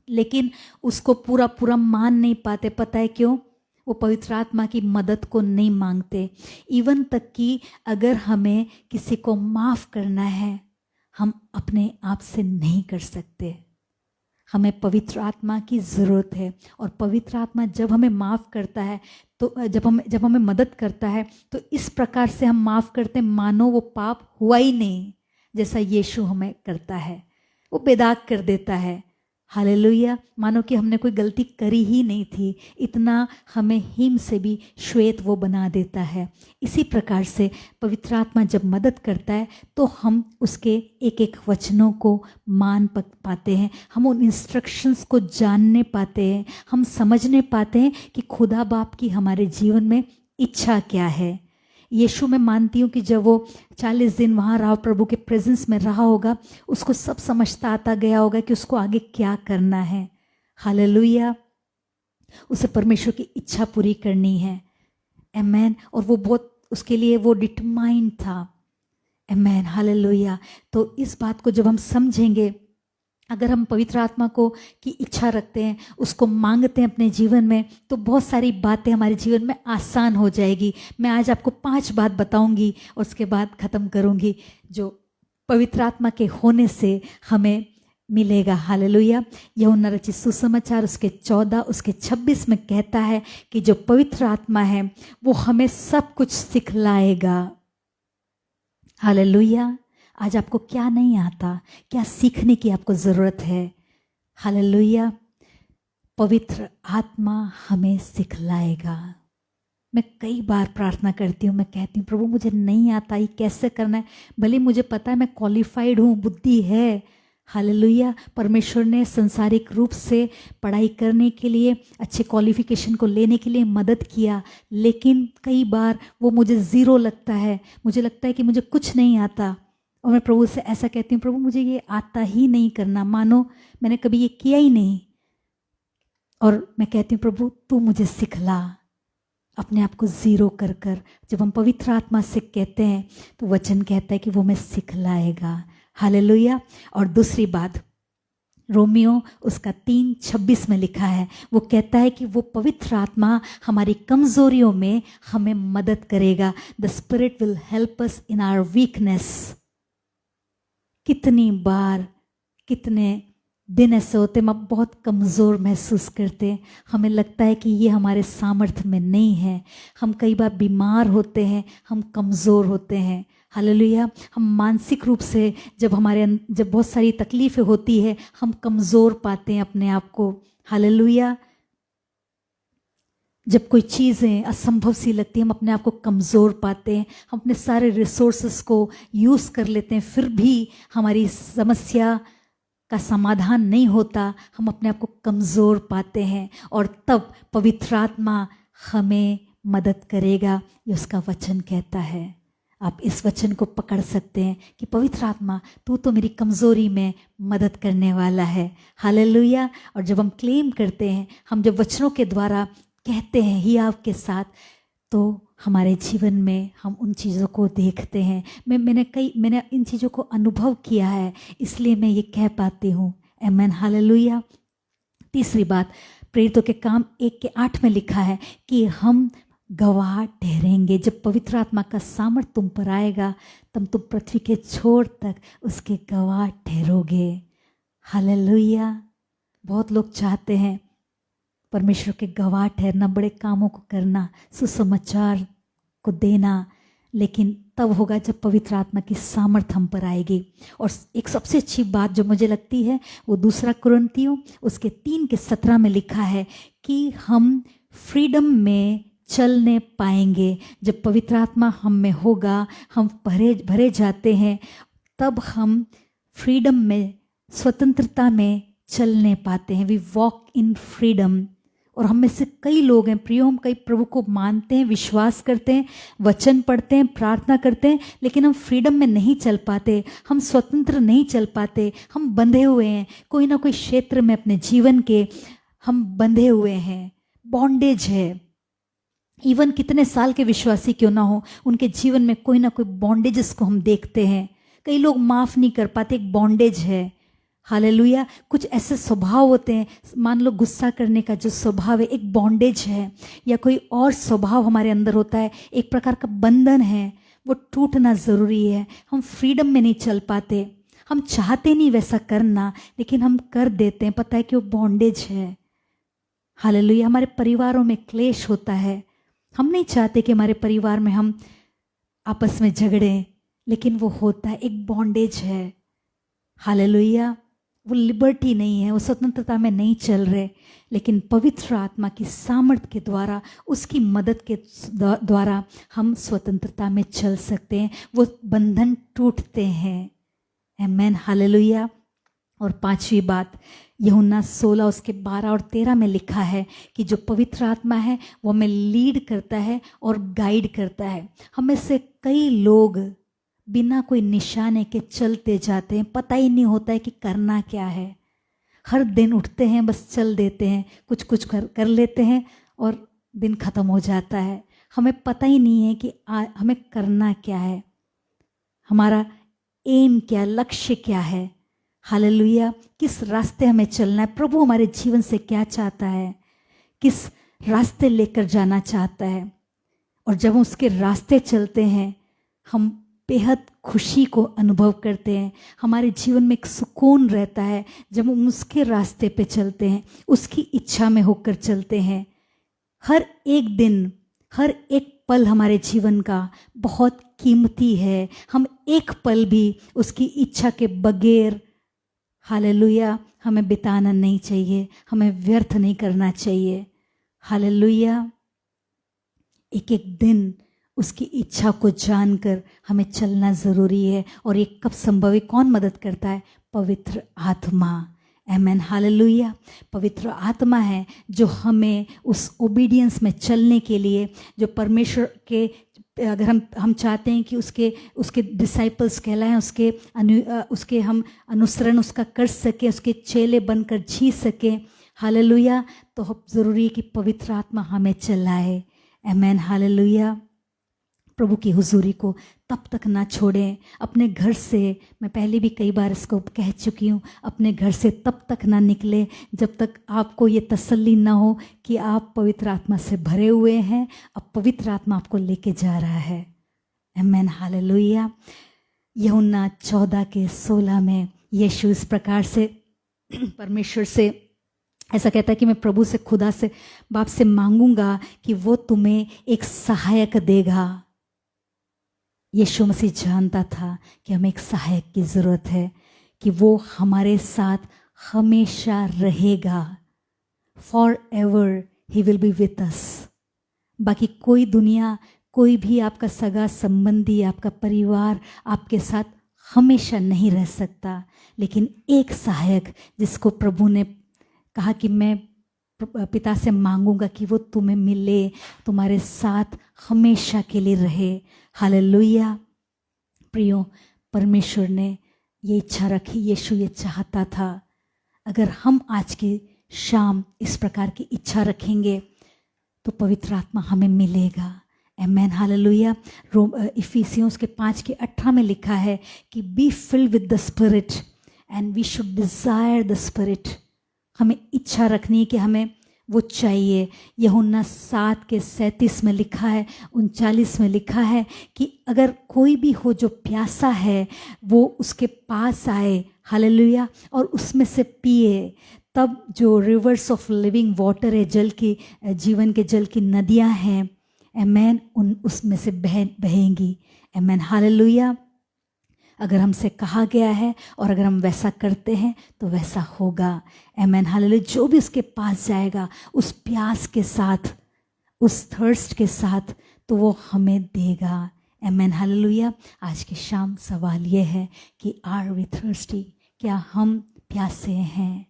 लेकिन उसको पूरा मान नहीं पाते। पता है क्यों? वो पवित्र आत्मा की मदद को नहीं मांगते। इवन तक कि अगर हमें किसी को माफ़ करना है, हम अपने आप से नहीं कर सकते, हमें पवित्र आत्मा की ज़रूरत है। और पवित्र आत्मा जब हमें माफ़ करता है, तो जब हमें मदद करता है, तो इस प्रकार से हम माफ़ करते हैं मानो वो पाप हुआ ही नहीं, जैसा यीशु हमें करता है। वो बेदाग कर देता है। हालेलुया। मानो कि हमने कोई गलती करी ही नहीं थी, इतना हमें हिम से भी श्वेत वो बना देता है। इसी प्रकार से पवित्र आत्मा जब मदद करता है तो हम उसके एक एक वचनों को मान पाते हैं, हम उन इंस्ट्रक्शंस को जानने पाते हैं, हम समझने पाते हैं कि खुदा बाप की हमारे जीवन में इच्छा क्या है। यीशु मैं मानती हूँ कि जब वो 40 दिन वहाँ रहा, प्रभु के प्रेजेंस में रहा होगा, उसको सब समझता आता गया होगा कि उसको आगे क्या करना है। हालेलुया। उसे परमेश्वर की इच्छा पूरी करनी है। आमेन। और वो बहुत उसके लिए वो डिटरमाइंड था। आमेन। हालेलुया। तो इस बात को जब हम समझेंगे, अगर हम पवित्र आत्मा को की इच्छा रखते हैं, उसको मांगते हैं अपने जीवन में, तो बहुत सारी बातें हमारे जीवन में आसान हो जाएगी। मैं आज आपको 5 बात बताऊंगी और उसके बाद ख़त्म करूंगी जो पवित्र आत्मा के होने से हमें मिलेगा। हालेलुया। यूहन्ना रचित सुसमाचार उसके 14 उसके 26 में कहता है कि जो पवित्र आत्मा है वो हमें सब कुछ सिखलाएगा। हालेलुया। आज आपको क्या नहीं आता, क्या सीखने की आपको ज़रूरत है? हालेलुया। पवित्र आत्मा हमें सिखलाएगा। मैं कई बार प्रार्थना करती हूँ, मैं कहती हूँ प्रभु मुझे नहीं आता, ये कैसे करना है। भले मुझे पता है मैं क्वालिफाइड हूँ, बुद्धि है। हालेलुया। परमेश्वर ने संसारिक रूप से पढ़ाई करने के लिए, अच्छे क्वालिफिकेशन को लेने के लिए मदद किया, लेकिन कई बार वो मुझे ज़ीरो लगता है, मुझे लगता है कि मुझे कुछ नहीं आता। और मैं प्रभु से ऐसा कहती हूँ, प्रभु मुझे ये आता ही नहीं करना, मानो मैंने कभी ये किया ही नहीं। और मैं कहती हूँ प्रभु तू मुझे सिखला, अपने आप को ज़ीरो कर कर। जब हम पवित्र आत्मा से कहते हैं तो वचन कहता है कि वो हमें सिखलाएगा। हालेलुया। और दूसरी बात, रोमियो उसका 3:26 में लिखा है, वो कहता है कि वो पवित्र आत्मा हमारी कमज़ोरियों में हमें मदद करेगा। The spirit will help us in our weakness. कितनी बार, कितने दिन ऐसे होते हैं हम बहुत कमज़ोर महसूस करते हैं, हमें लगता है कि ये हमारे सामर्थ्य में नहीं है। हम कई बार बीमार होते हैं, हम कमज़ोर होते हैं। हालेलुया। हम मानसिक रूप से जब बहुत सारी तकलीफ़ें होती है, हम कमज़ोर पाते हैं अपने आप को। हालेलुया। जब कोई चीज़ें असंभव सी लगती है, हम अपने आप को कमज़ोर पाते हैं, हम अपने सारे रिसोर्सेस को यूज़ कर लेते हैं, फिर भी हमारी समस्या का समाधान नहीं होता, हम अपने आप को कमज़ोर पाते हैं। और तब पवित्र आत्मा हमें मदद करेगा, ये उसका वचन कहता है। आप इस वचन को पकड़ सकते हैं कि पवित्र आत्मा तू तो मेरी कमज़ोरी में मदद करने वाला है। हालेलुया। और जब हम क्लेम करते हैं, हम जब वचनों के द्वारा कहते हैं ही आपके साथ, तो हमारे जीवन में हम उन चीज़ों को देखते हैं। मैंने इन चीज़ों को अनुभव किया है, इसलिए मैं ये कह पाती हूँ। आमेन। हालेलुया। तीसरी बात, प्रेरितों के काम 1:8 में लिखा है कि हम गवाह ठहरेंगे। जब पवित्र आत्मा का सामर्थ तुम पर आएगा, तब तुम पृथ्वी के छोर तक उसके गवाह ठहरोगे। हालेलुया। बहुत लोग चाहते हैं परमेश्वर के गवाह ठहरना, बड़े कामों को करना, सुसमाचार को देना, लेकिन तब होगा जब पवित्र आत्मा की सामर्थ हम पर आएगी। और एक सबसे अच्छी बात जो मुझे लगती है वो 2 कुरिन्थियों उसके 3:17 में लिखा है कि हम फ्रीडम में चलने पाएंगे। जब पवित्र आत्मा हम में होगा, हम भरे जाते हैं, तब हम फ्रीडम में, स्वतंत्रता में चलने पाते हैं। We walk in freedom. और हम में से कई लोग हैं प्रियो, हम कई प्रभु को मानते हैं, विश्वास करते हैं, वचन पढ़ते हैं, प्रार्थना करते हैं, लेकिन हम फ्रीडम में नहीं चल पाते, हम स्वतंत्र नहीं चल पाते, हम बंधे हुए हैं कोई ना कोई क्षेत्र में अपने जीवन के, हम बंधे हुए हैं, बॉन्डेज है। इवन कितने साल के विश्वासी क्यों ना हो, उनके जीवन में कोई ना कोई बॉन्डेजेस को हम देखते हैं। कई लोग माफ़ नहीं कर पाते, एक बॉन्डेज है। हालेलुया। कुछ ऐसे स्वभाव होते हैं, मान लो गुस्सा करने का जो स्वभाव है एक बॉन्डेज है, या कोई और स्वभाव हमारे अंदर होता है, एक प्रकार का बंधन है, वो टूटना ज़रूरी है। हम फ्रीडम में नहीं चल पाते, हम चाहते नहीं वैसा करना, लेकिन हम कर देते हैं, पता है कि वो बॉन्डेज है। हालेलुया। हमारे परिवारों में क्लेश होता है, हम नहीं चाहते कि हमारे परिवार में हम आपस में झगड़ें, लेकिन वो होता है, एक बॉन्डेज है। हालेलुया। वो लिबर्टी नहीं है, वो स्वतंत्रता में नहीं चल रहे, लेकिन पवित्र आत्मा की सामर्थ के द्वारा, उसकी मदद के द्वारा हम स्वतंत्रता में चल सकते हैं, वो बंधन टूटते हैं। आमेन। हालेलुया। और 5वीं बात, यूहन्ना 16 उसके 12 और 13 में लिखा है कि जो पवित्र आत्मा है वो हमें लीड करता है और गाइड करता है। हमें से कई लोग बिना कोई निशाने के चलते जाते हैं, पता ही नहीं होता है कि करना क्या है। हर दिन उठते हैं, बस चल देते हैं, कुछ कुछ कर लेते हैं और दिन ख़त्म हो जाता है। हमें पता ही नहीं है कि हमें करना क्या है, हमारा एम क्या, लक्ष्य क्या है। हालेलुया। किस रास्ते हमें चलना है, प्रभु हमारे जीवन से क्या चाहता है, किस रास्ते लेकर जाना चाहता है। और जब हम उसके रास्ते चलते हैं, हम बेहद खुशी को अनुभव करते हैं, हमारे जीवन में एक सुकून रहता है जब हम उसके रास्ते पे चलते हैं, उसकी इच्छा में होकर चलते हैं। हर एक दिन, हर एक पल हमारे जीवन का बहुत कीमती है। हम एक पल भी उसकी इच्छा के बगैर, हालेलुया, हमें बिताना नहीं चाहिए, हमें व्यर्थ नहीं करना चाहिए। हालेलुया। एक एक दिन उसकी इच्छा को जानकर हमें चलना ज़रूरी है। और ये कब संभव है, कौन मदद करता है? पवित्र आत्मा। आमेन। हालेलुया। पवित्र आत्मा है जो हमें उस ओबीडियंस में चलने के लिए, जो परमेश्वर के, अगर हम चाहते हैं कि उसके डिसाइपल्स कहलाएं, उसके हम अनुसरण उसका कर सकें, उसके चेले बनकर जी सकें, हालेलुया, तो ज़रूरी है कि पवित्र आत्मा हमें चलाए। आमेन। हालेलुया। प्रभु की हुजूरी को तब तक ना छोड़ें। अपने घर से, मैं पहले भी कई बार इसको कह चुकी हूँ, अपने घर से तब तक ना निकले जब तक आपको ये तसल्ली ना हो कि आप पवित्र आत्मा से भरे हुए हैं, अब पवित्र आत्मा आपको लेके जा रहा है। आमेन। हालेलुया। यूहन्ना 14:16 में यीशु इस प्रकार से परमेश्वर से ऐसा कहता है कि मैं प्रभु से, खुदा से, बाप से मांगूंगा कि वो तुम्हें एक सहायक देगा। यीशु मसीह जानता था कि हमें एक सहायक की ज़रूरत है, कि वो हमारे साथ हमेशा रहेगा। For ever he will be with us. बाकी कोई दुनिया, कोई भी आपका सगा संबंधी, आपका परिवार आपके साथ हमेशा नहीं रह सकता, लेकिन एक सहायक जिसको प्रभु ने कहा कि मैं पिता से मांगूंगा कि वो तुम्हें मिले, तुम्हारे साथ हमेशा के लिए रहे। हालेलुया। प्रियो, परमेश्वर ने ये इच्छा रखी, यीशु ये चाहता था। अगर हम आज की शाम इस प्रकार की इच्छा रखेंगे तो पवित्र आत्मा हमें मिलेगा। आमेन। हालेलुया। इफिसियों के 5:18 में लिखा है कि be filled with the spirit and we should desire the spirit. हमें इच्छा रखनी है कि हमें वो चाहिए। यूहन्ना 7:37 में लिखा है, 39 में लिखा है कि अगर कोई भी हो जो प्यासा है वो उसके पास आए, हालेलुया, और उसमें से पिए। तब जो रिवर्स ऑफ लिविंग वाटर है, जल की, जीवन के जल की नदियां हैं, आमेन, उसमें से बहेंगी। आमेन, हालेलुया। अगर हमसे कहा गया है और अगर हम वैसा करते हैं तो वैसा होगा। आमेन, हालेलुया। जो भी उसके पास जाएगा उस प्यास के साथ, उस थर्स्ट के साथ, तो वो हमें देगा। आमेन, हालेलुया। आज की शाम सवाल ये है कि आर वी थर्स्टी? क्या हम प्यासे हैं?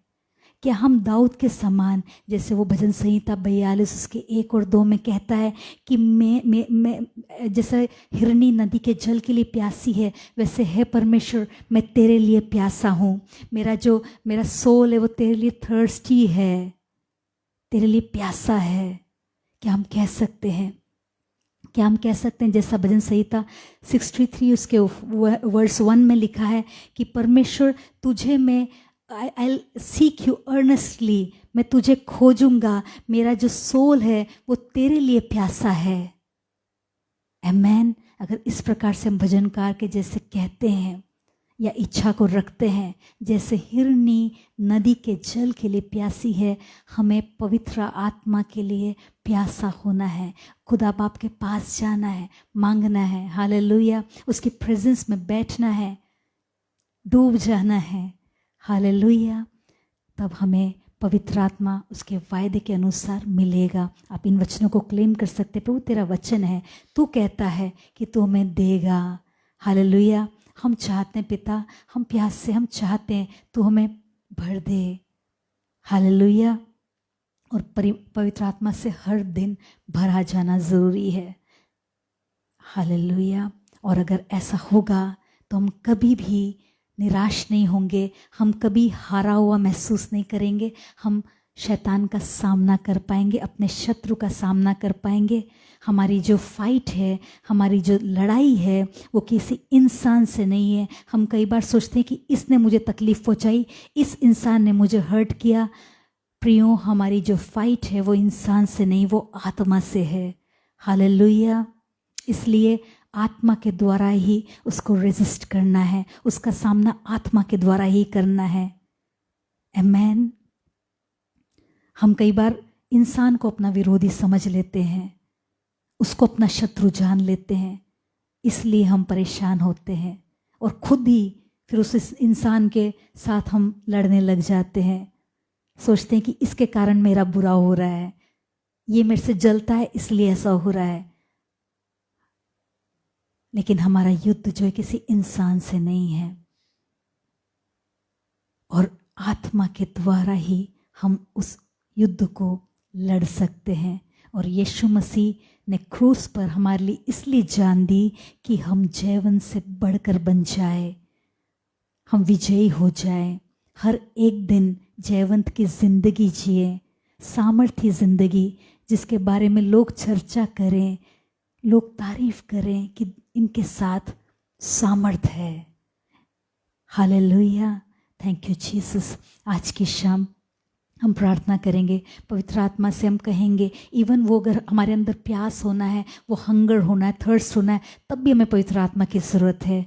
क्या हम दाऊद के समान, जैसे वो भजन संहिता 42 उसके 1 और 2 में कहता है कि मैं जैसे हिरनी नदी के जल के लिए प्यासी है, वैसे है परमेश्वर मैं तेरे लिए प्यासा हूँ। मेरा सोल है वो तेरे लिए थर्स्टी है, तेरे लिए प्यासा है। क्या हम कह सकते हैं? क्या हम कह सकते हैं जैसा भजन संहिता 63 उसके वर्स 1 में लिखा है कि परमेश्वर तुझे मैं I'll seek you earnestly, मैं तुझे खोजूंगा, मेरा जो सोल है वो तेरे लिए प्यासा है। आमेन। अगर इस प्रकार से हम भजनकार के जैसे कहते हैं या इच्छा को रखते हैं, जैसे हिरनी नदी के जल के लिए प्यासी है, हमें पवित्र आत्मा के लिए प्यासा होना है। खुदा बाप के पास जाना है, मांगना है, हालेलुया। उसकी प्रेजेंस में बैठना है, डूब जाना है, हालेलुया। तब हमें पवित्र आत्मा उसके वायदे के अनुसार मिलेगा। आप इन वचनों को क्लेम कर सकते, प्रभु तेरा वचन है, तू कहता है कि तू हमें देगा। हालेलुया। हम चाहते हैं पिता, हम प्यास से हम चाहते हैं तू हमें भर दे। हालेलुया। और पवित्र आत्मा से हर दिन भरा जाना ज़रूरी है। हालेलुया। और अगर ऐसा होगा तो हम कभी भी निराश नहीं होंगे, हम कभी हारा हुआ महसूस नहीं करेंगे। हम शैतान का सामना कर पाएंगे, अपने शत्रु का सामना कर पाएंगे। हमारी जो फाइट है, हमारी जो लड़ाई है वो किसी इंसान से नहीं है। हम कई बार सोचते हैं कि इसने मुझे तकलीफ़ पहुंचाई, इस इंसान ने मुझे हर्ट किया। प्रियो, हमारी जो फाइट है वो इंसान से नहीं, वो आत्मा से है। हालेलुया। इसलिए आत्मा के द्वारा ही उसको रेजिस्ट करना है, उसका सामना आत्मा के द्वारा ही करना है। आमेन। हम कई बार इंसान को अपना विरोधी समझ लेते हैं, उसको अपना शत्रु जान लेते हैं, इसलिए हम परेशान होते हैं और खुद ही फिर उस इंसान के साथ हम लड़ने लग जाते हैं। सोचते हैं कि इसके कारण मेरा बुरा हो रहा है, ये मेरे से जलता है इसलिए ऐसा हो रहा है। लेकिन हमारा युद्ध जो है किसी इंसान से नहीं है, और आत्मा के द्वारा ही हम उस युद्ध को लड़ सकते हैं। और यीशु मसीह ने क्रूस पर हमारे लिए इसलिए जान दी कि हम जयवंत से बढ़कर बन जाए, हम विजयी हो जाए, हर एक दिन जयवंत की जिंदगी जिए, सामर्थ्य जिंदगी, जिसके बारे में लोग चर्चा करें, लोग तारीफ करें कि इनके साथ सामर्थ है। हालेलुया। Thank you Jesus. आज की शाम हम प्रार्थना करेंगे, पवित्र आत्मा से हम कहेंगे, इवन वो अगर हमारे अंदर प्यास होना है, वो हंगर होना है, थर्स्ट होना है, तब भी हमें पवित्र आत्मा की ज़रूरत है।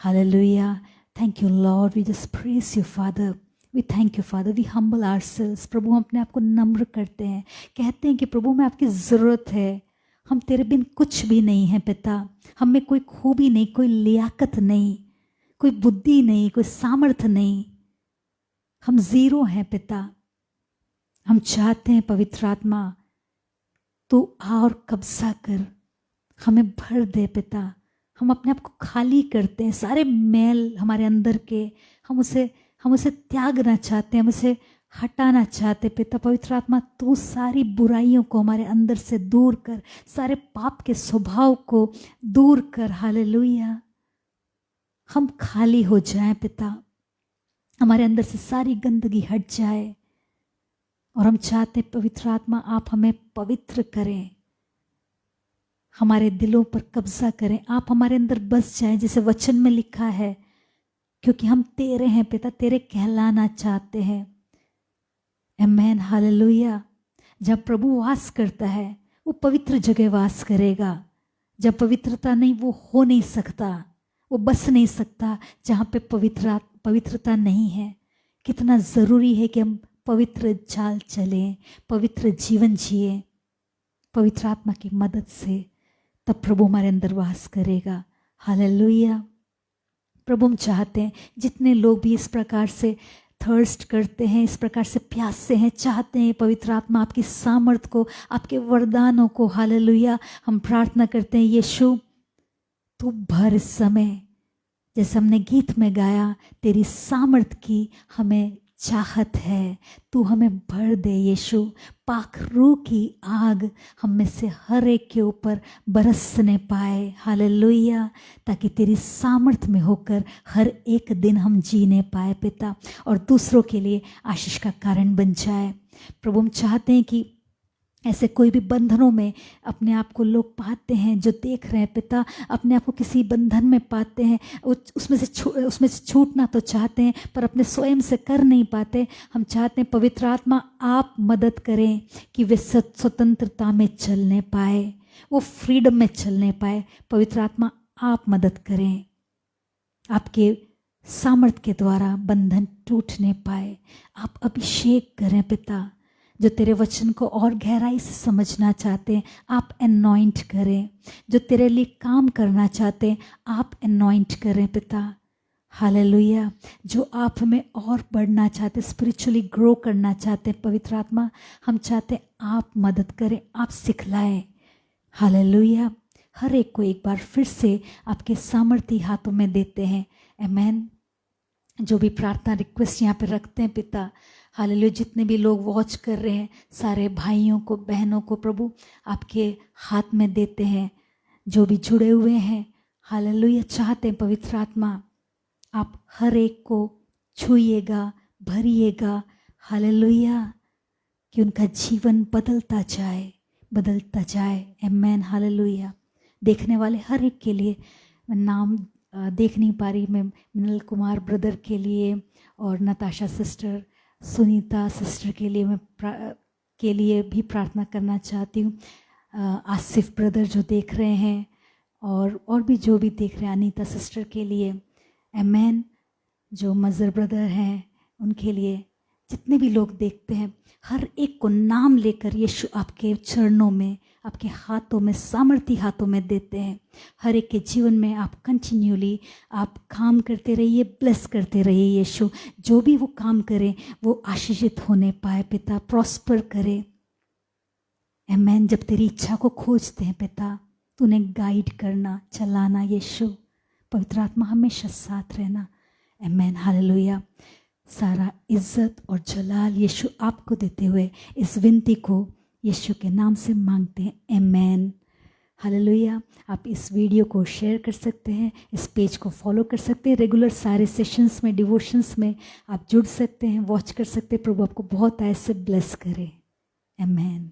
Hallelujah. Thank you Lord, we just praise you Father, we thank you Father, we humble ourselves. प्रभु हम अपने आप को नम्र करते हैं, कहते हैं कि प्रभु मैं आपकी ज़रूरत है, हम तेरे बिन कुछ भी नहीं हैं पिता। हम में कोई खूबी नहीं, कोई लियाकत नहीं, कोई बुद्धि नहीं, कोई सामर्थ्य नहीं, हम ज़ीरो हैं पिता। हम चाहते हैं पवित्र आत्मा तू आ और कब्जा कर, हमें भर दे पिता। हम अपने आप को खाली करते हैं, सारे मैल हमारे अंदर के हम उसे त्यागना चाहते हैं, हम उसे हटाना चाहते पिता। पवित्र आत्मा तू सारी बुराइयों को हमारे अंदर से दूर कर, सारे पाप के स्वभाव को दूर कर। हालेलुया। हम खाली हो जाएं पिता, हमारे अंदर से सारी गंदगी हट जाए। और हम चाहते पवित्र आत्मा आप हमें पवित्र करें, हमारे दिलों पर कब्जा करें, आप हमारे अंदर बस जाएं, जैसे वचन में लिखा है, क्योंकि हम तेरे हैं पिता, तेरे कहलाना चाहते हैं। आमेन। हालेलुया। जब प्रभु वास करता है वो पवित्र जगह वास करेगा। जब पवित्रता नहीं, वो हो नहीं सकता, वो बस नहीं सकता जहाँ पे पवित्रता नहीं है। कितना ज़रूरी है कि हम पवित्र चाल चलें, पवित्र जीवन जिए पवित्र आत्मा की मदद से, तब प्रभु हमारे अंदर वास करेगा। हालेलुया। प्रभु हम चाहते हैं जितने लोग भी इस प्रकार से थर्स्ट करते हैं, इस प्रकार से प्यासे हैं, चाहते हैं पवित्र आत्मा आपकी सामर्थ को, आपके वरदानों को, हालेलुया, हम प्रार्थना करते हैं यीशु तू भर इस समय, जैसे हमने गीत में गाया, तेरी सामर्थ की हमें चाहत है, तू हमें भर दे यीशु। पाक रूह की आग हम में से हर एक के ऊपर बरसने पाए, हालेलुया, ताकि तेरी सामर्थ में होकर हर एक दिन हम जीने पाए पिता, और दूसरों के लिए आशीष का कारण बन जाए। प्रभु हम चाहते हैं कि ऐसे कोई भी बंधनों में अपने आप को लोग पाते हैं, जो देख रहे हैं पिता, अपने आप को किसी बंधन में पाते हैं, उसमें से छूटना तो चाहते हैं पर अपने स्वयं से कर नहीं पाते। हम चाहते हैं पवित्र आत्मा आप मदद करें कि वे स्वतंत्रता में चलने पाए, वो फ्रीडम में चलने पाए। पवित्र आत्मा आप मदद करें, आपके सामर्थ के द्वारा बंधन टूटने पाए। आप अभिषेक करें पिता, जो तेरे वचन को और गहराई से समझना चाहते हैं आप एनॉइंट करें, जो तेरे लिए काम करना चाहते हैं आप एनॉइंट करें पिता, हालेलुया। जो आप हमें और बढ़ना चाहते, स्पिरिचुअली ग्रो करना चाहते हैं पवित्र आत्मा, हम चाहते हैं आप मदद करें, आप सिखलाएं, हालेलुया। हर एक को एक बार फिर से आपके सामर्थी हाथों में देते हैं, आमेन। जो भी प्रार्थना रिक्वेस्ट यहाँ पे रखते हैं पिता, हालेलुया, जितने भी लोग वॉच कर रहे हैं, सारे भाइयों को, बहनों को प्रभु आपके हाथ में देते हैं, जो भी जुड़े हुए हैं, हालेलुया। चाहते हैं पवित्र आत्मा आप हर एक को छूइएगा, भरिएगा, हालेलुया, कि उनका जीवन बदलता जाए, आमेन, हालेलुया। देखने वाले हर एक के लिए, मैं नाम देख नहीं पा रही, मैं मिनल कुमार ब्रदर के लिए और नताशा सिस्टर, सुनीता सिस्टर के लिए मैं भी प्रार्थना करना चाहती हूँ। आसिफ ब्रदर जो देख रहे हैं और भी जो भी देख रहे हैं, अनीता सिस्टर के लिए, आमेन। जो मज़र ब्रदर हैं उनके लिए, जितने भी लोग देखते हैं, हर एक को नाम लेकर यीशु आपके चरणों में, आपके हाथों में, सामर्थी हाथों में देते हैं। हर एक के जीवन में आप कंटिन्यूली आप काम करते रहिए, ब्लेस करते रहिए यीशु। जो भी वो काम करें वो आशीषित होने पाए पिता, प्रॉस्पर करे, आमेन। जब तेरी इच्छा को खोजते हैं पिता, तूने गाइड करना, चलाना यीशु, पवित्र आत्मा हमेशा साथ रहना, आमेन, हालेलुया। सारा इज्जत और जलाल यीशु आपको देते हुए इस विनती को यीशु के नाम से मांगते हैं, आमेन, हालेलुया। आप इस वीडियो को शेयर कर सकते हैं, इस पेज को फॉलो कर सकते हैं, रेगुलर सारे सेशंस में, डिवोशंस में आप जुड़ सकते हैं, वॉच कर सकते हैं। प्रभु आपको बहुत ऐसे ब्लेस करे, आमेन।